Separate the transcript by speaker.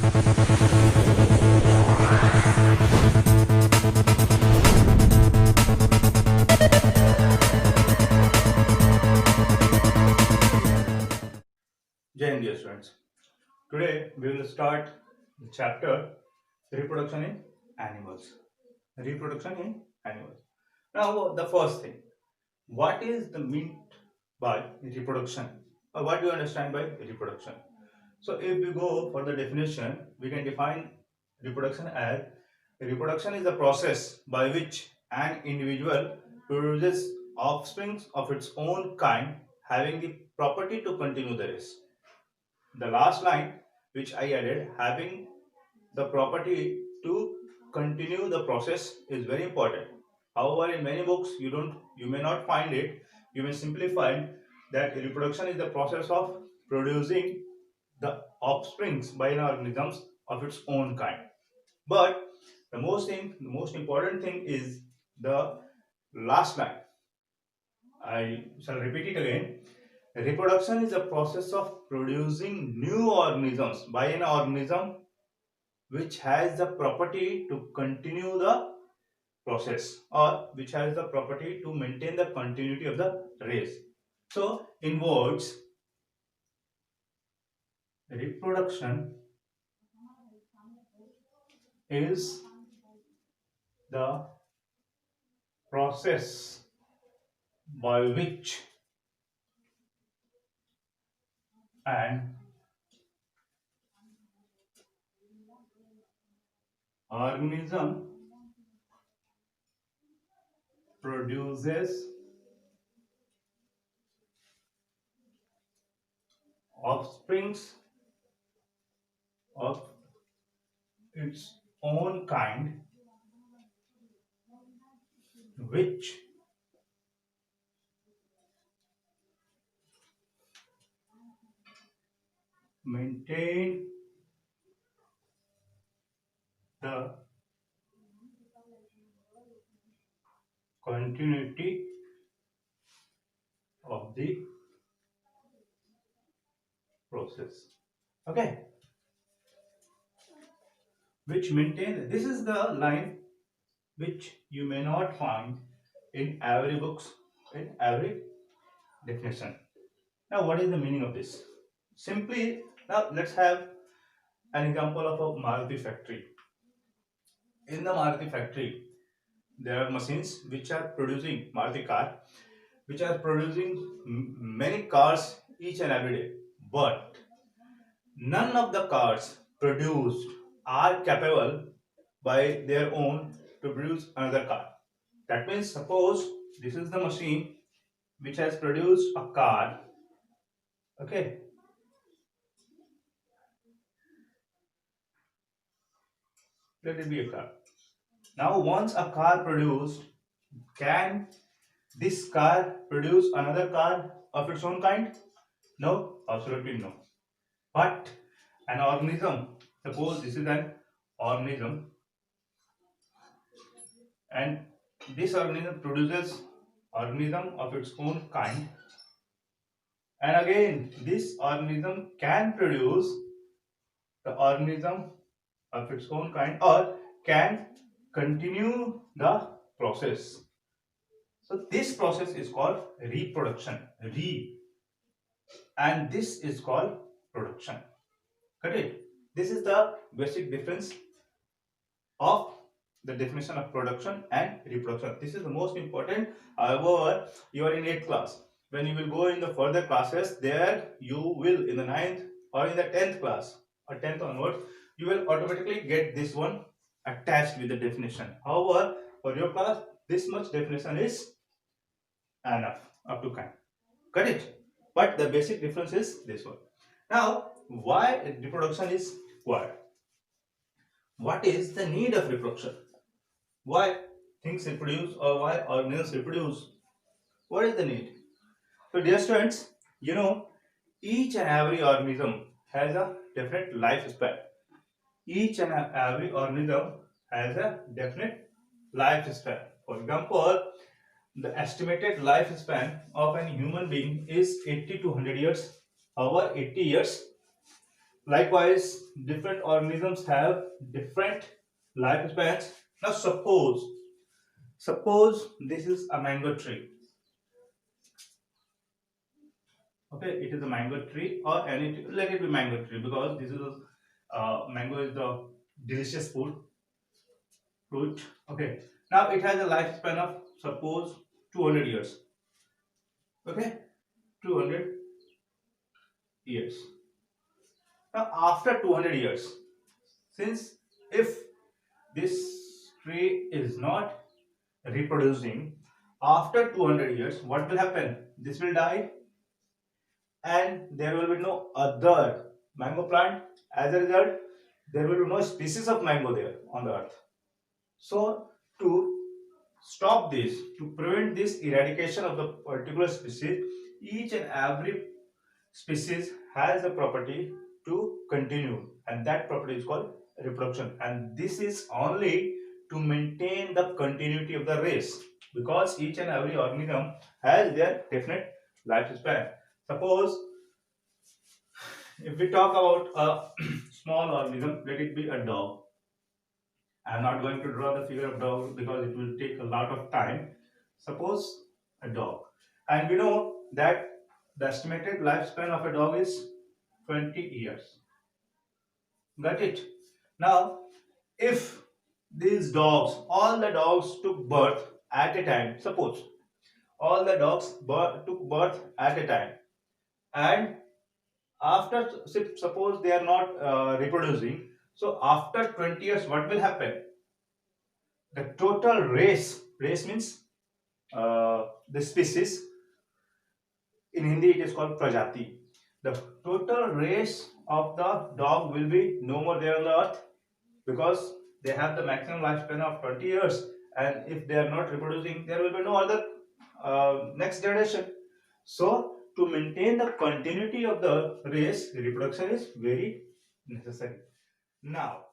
Speaker 1: Jai Hind, dear students. Today we will start the chapter Reproduction in Animals. Reproduction in Animals. Now, the first thing, what is the meant by reproduction? Or what do you understand by reproduction? So, if we go for the definition, we can define reproduction as reproduction is the process by which an individual produces offspring of its own kind having the property to continue the race. The last line which I added, having the property to continue the process, is very important. However, in many books you may not find it. You may simply find that reproduction is the process of producing the offsprings by an organisms of its own kind. But the most important thing is the last line. I shall repeat it again. Reproduction is a process of producing new organisms by an organism which has the property to continue the process, or which has the property to maintain the continuity of the race. So, in words, reproduction is the process by which an organism produces offsprings of its own kind which maintain the continuity of the process. Okay, which maintain, this is the line which you may not find in every books, in every definition. Now, what is the meaning of this? Simply, now let's have an example of a Maruti factory. In the Maruti factory, there are machines which are producing Maruti car, which are producing many cars each and every day. But none of the cars produced are capable by their own to produce another car. That means, suppose this is the machine which has produced a car. Okay, let it be a car. Now, once a car produced, can this car produce another car of its own kind? No, absolutely no. But an organism, suppose this is an organism, and this organism produces organism of its own kind, and again this organism can produce the organism of its own kind, or can continue the process. So this process is called reproduction. And this is called production. Correct? This is the basic difference of the definition of production and reproduction. This is the most important. However, you are in 8th class. When you will go in the further classes, there you will, in the 9th or in the 10th class or 10th onwards, you will automatically get this one attached with the definition. However, for your class, this much definition is enough up to kind. Correct? But the basic difference is this one. Now, why reproduction is required? What is the need of reproduction? Why things reproduce, or why organisms reproduce? What is the need? So, dear students, you know, each and every organism has a definite lifespan. Each and every organism has a definite lifespan. For example, the estimated lifespan of an human being is 80 to 100 years. However, 80 years Likewise, different organisms have different lifespans. Now suppose this is a mango tree. Okay, it is a mango tree or any tree. Let it be mango tree because this is mango is the delicious fruit. Okay, now it has a lifespan of suppose 200 years. Okay, 200 years. Now after 200 years, since if this tree is not reproducing after 200 years, what will happen? This will die and there will be no other mango plant. As a result, there will be no species of mango there on the earth. So to stop this, to prevent this eradication of the particular species, each and every species has a property to continue, and that property is called reproduction, and this is only to maintain the continuity of the race, because each and every organism has their definite lifespan. Suppose if we talk about a small organism, let it be a dog. I am not going to draw the figure of dog because it will take a lot of time. Suppose a dog, and we know that the estimated lifespan of a dog is 20 years. Got it? Now, if these dogs, all the dogs took birth at a time, suppose all the dogs took birth at a time, and after suppose they are not reproducing, so after 20 years, what will happen? The total race means the species, in Hindi it is called prajati. The total race of the dog will be no more there on the earth, because they have the maximum lifespan of 20 years, and if they are not reproducing, there will be no other next generation. So to maintain the continuity of the race, reproduction is very necessary. Now